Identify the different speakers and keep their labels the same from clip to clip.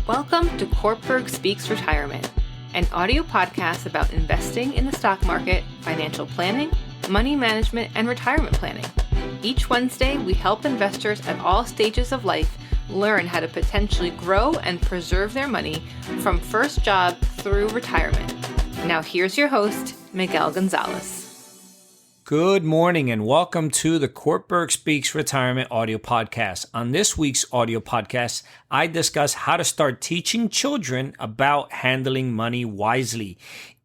Speaker 1: Welcome to Cortburg Speaks Retirement, an audio podcast about investing in the stock market, financial planning, money management, and retirement planning. Each Wednesday, we help investors at all stages of life learn how to potentially grow and preserve their money from first job through retirement. Now here's your host, Miguel Gonzalez.
Speaker 2: Good morning and welcome to the Cortburg Speaks Retirement audio podcast. On this week's audio podcast, I discuss how to start teaching children about handling money wisely.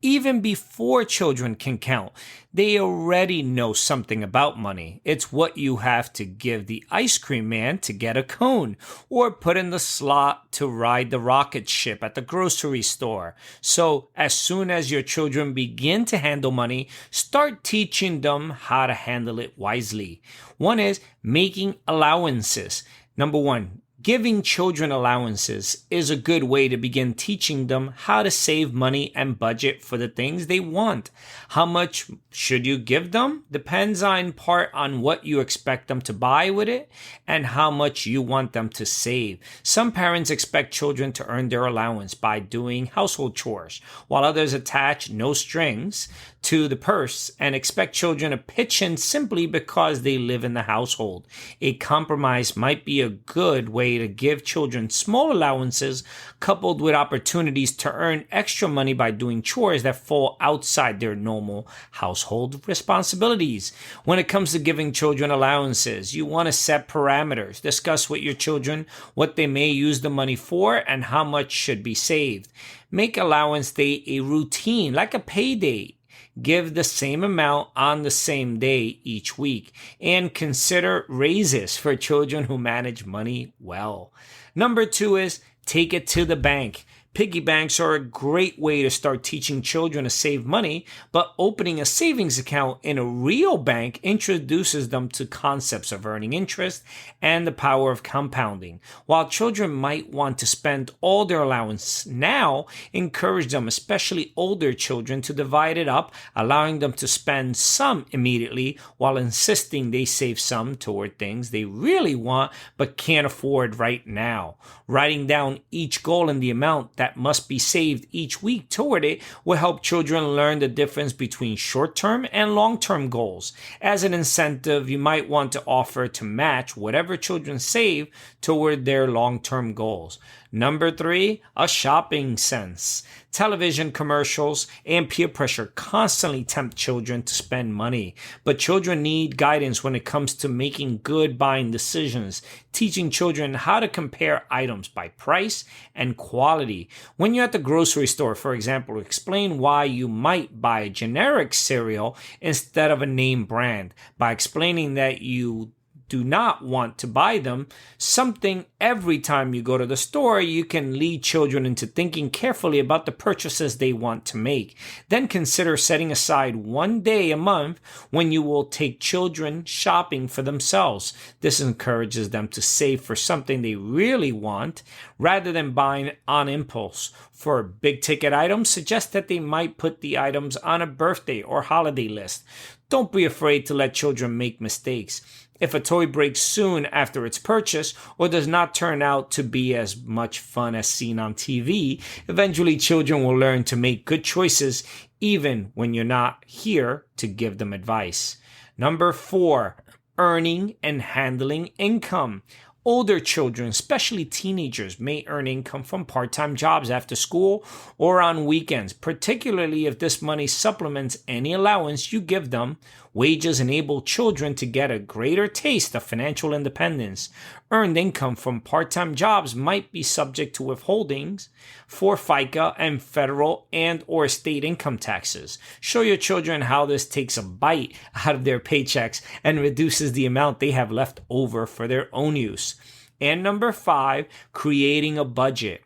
Speaker 2: Even before children can count, they already know something about money. It's what you have to give the ice cream man to get a cone, or put in the slot to ride the rocket ship at the grocery store. So as soon as your children begin to handle money, start teaching them how to handle it wisely. One is making allowances. Number one, giving children allowances is a good way to begin teaching them how to save money and budget for the things they want. How much should you give them? Depends in part on what you expect them to buy with it and how much you want them to save. Some parents expect children to earn their allowance by doing household chores, while others attach no strings to the purse and expect children to pitch in simply because they live in the household. A compromise might be a good way to give children small allowances coupled with opportunities to earn extra money by doing chores that fall outside their normal household responsibilities. When it comes to giving children allowances, you want to set parameters. Discuss with your children what they may use the money for and how much should be saved. Make allowance day a routine, like a payday. Give the same amount on the same day each week, and consider raises for children who manage money well. Number two is take it to the bank. Piggy banks are a great way to start teaching children to save money, but opening a savings account in a real bank introduces them to concepts of earning interest and the power of compounding. While children might want to spend all their allowance now, encourage them, especially older children, to divide it up, allowing them to spend some immediately while insisting they save some toward things they really want but can't afford right now. Writing down each goal and the amount that must be saved each week toward it will help children learn the difference between short-term and long-term goals. As an incentive, you might want to offer to match whatever children save toward their long-term goals. Number three, a shopping sense. Television commercials and peer pressure constantly tempt children to spend money, but children need guidance when it comes to making good buying decisions. Teaching children how to compare items by price and quality. When you're at the grocery store, for example, explain why you might buy a generic cereal instead of a name brand. By explaining that you do not want to buy them something every time you go to the store, you can lead children into thinking carefully about the purchases they want to make. Then consider setting aside one day a month when you will take children shopping for themselves. This encourages them to save for something they really want rather than buying on impulse. For big ticket items, suggest that they might put the items on a birthday or holiday list. Don't be afraid to let children make mistakes. If a toy breaks soon after its purchase or does not turn out to be as much fun as seen on TV, eventually children will learn to make good choices even when you're not here to give them advice. Number four, earning and handling income. Older children, especially teenagers, may earn income from part-time jobs after school or on weekends, particularly if this money supplements any allowance you give them. Wages enable children to get a greater taste of financial independence. Earned income from part-time jobs might be subject to withholdings for FICA and federal and or state income taxes. Show your children how this takes a bite out of their paychecks and reduces the amount they have left over for their own use. And number five, creating a budget.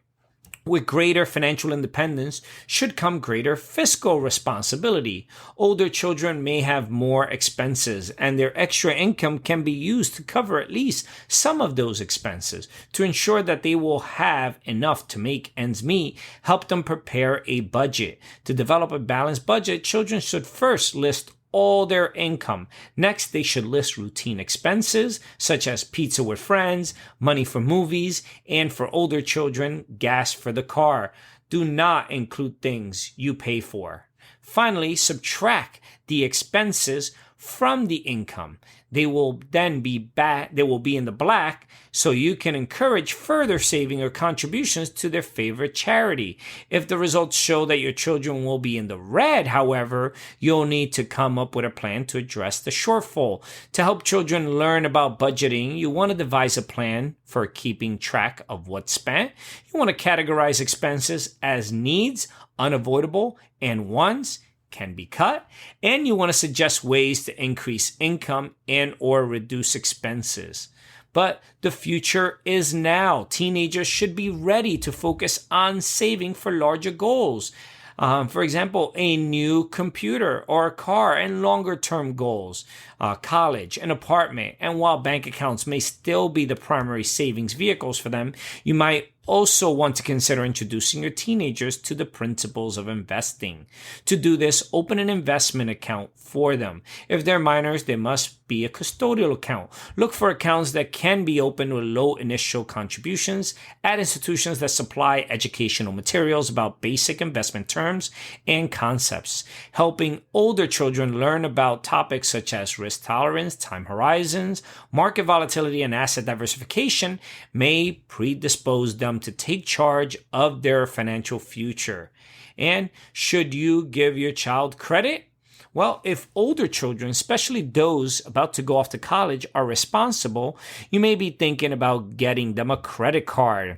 Speaker 2: With greater financial independence should come greater fiscal responsibility. Older children may have more expenses, and their extra income can be used to cover at least some of those expenses. To ensure that they will have enough to make ends meet, help them prepare a budget. To develop a balanced budget, children should first list all their income. Next, they should list routine expenses such as pizza with friends, money for movies, and for older children, gas for the car. Do not include things you pay for. Finally, subtract the expenses from the income. They will then be in the black, so you can encourage further saving or contributions to their favorite charity. If the results show that your children will be in the red, however, you'll need to come up with a plan to address the shortfall. To help children learn about budgeting, you want to devise a plan for keeping track of what's spent. You want to categorize expenses as needs, unavoidable, and wants can be cut, and you want to suggest ways to increase income and or reduce expenses. But the future is now. Teenagers should be ready to focus on saving for larger goals. For example, a new computer or a car, and longer term goals, college, an apartment. And while bank accounts may still be the primary savings vehicles for them, you might also want to consider introducing your teenagers to the principles of investing. To do this, open an investment account for them. If they're minors, they must be a custodial account. Look for accounts that can be opened with low initial contributions at institutions that supply educational materials about basic investment terms and concepts. Helping older children learn about topics such as risk tolerance, time horizons, market volatility, and asset diversification may predispose them to take charge of their financial future. And should you give your child credit? Well, if older children, especially those about to go off to college, are responsible, you may be thinking about getting them a credit card.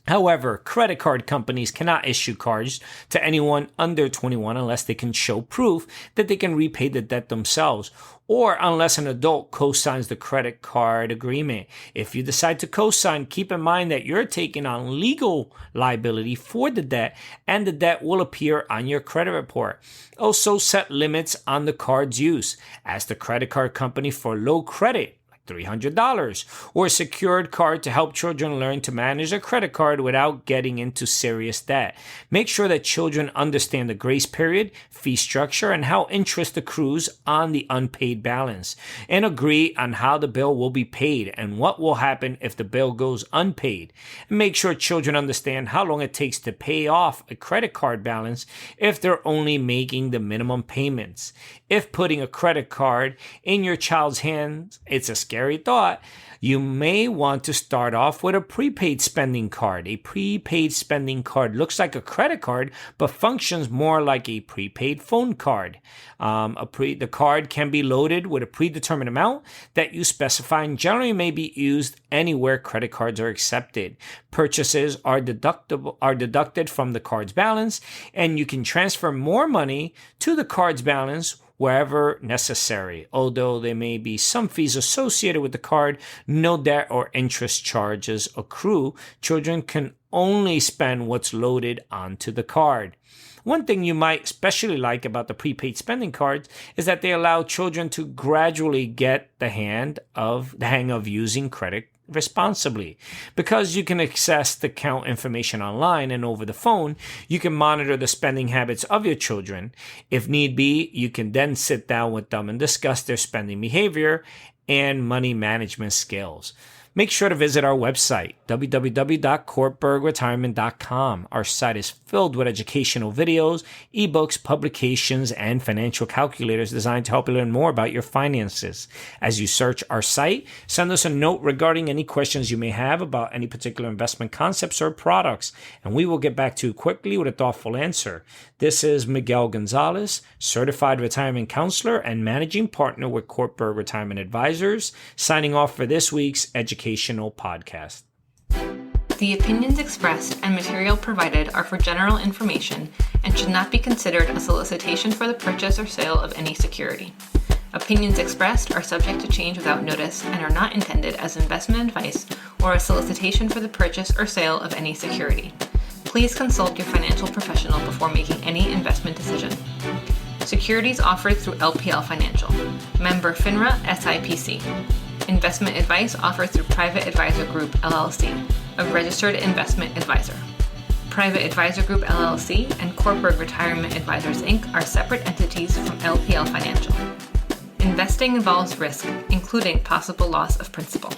Speaker 2: However, credit card companies cannot issue cards to anyone under 21 unless they can show proof that they can repay the debt themselves, or unless an adult co-signs the credit card agreement. If you decide to co-sign, keep in mind that you're taking on legal liability for the debt, and the debt will appear on your credit report. Also, set limits on the card's use. Ask the credit card company for low credit, $300, or a secured card to help children learn to manage their credit card without getting into serious debt. Make sure that children understand the grace period, fee structure, and how interest accrues on the unpaid balance, and agree on how the bill will be paid and what will happen if the bill goes unpaid. And make sure children understand how long it takes to pay off a credit card balance if they're only making the minimum payments. If putting a credit card in your child's hands, it's a scary thought, you may want to start off with a prepaid spending card. A prepaid spending card looks like a credit card, but functions more like a prepaid phone card. The card can be loaded with a predetermined amount that you specify and generally may be used anywhere credit cards are accepted. Purchases are deducted from the card's balance, and you can transfer more money to the card's balance wherever necessary. Although there may be some fees associated with the card, no debt or interest charges accrue. Children can only spend what's loaded onto the card. One thing you might especially like about the prepaid spending cards is that they allow children to gradually get the hang of using credit responsibly. Because you can access the account information online and over the phone, you can monitor the spending habits of your children. If need be, you can then sit down with them and discuss their spending behavior and money management skills. Make sure to visit our website, www.cortburgretirement.com. Our site is filled with educational videos, ebooks, publications, and financial calculators designed to help you learn more about your finances. As you search our site, send us a note regarding any questions you may have about any particular investment concepts or products, and we will get back to you quickly with a thoughtful answer. This is Miguel Gonzalez, Certified Retirement Counselor and Managing Partner with Cortburg Retirement Advisors, signing off for this week's educational podcast.
Speaker 1: The opinions expressed and material provided are for general information and should not be considered a solicitation for the purchase or sale of any security. Opinions expressed are subject to change without notice and are not intended as investment advice or a solicitation for the purchase or sale of any security. Please consult your financial professional before making any investment decision. Securities offered through LPL Financial. Member FINRA SIPC. Investment advice offered through Private Advisor Group, LLC, a registered investment advisor. Private Advisor Group LLC and Cortburg Retirement Advisors Inc. are separate entities from LPL Financial. Investing involves risk, including possible loss of principal.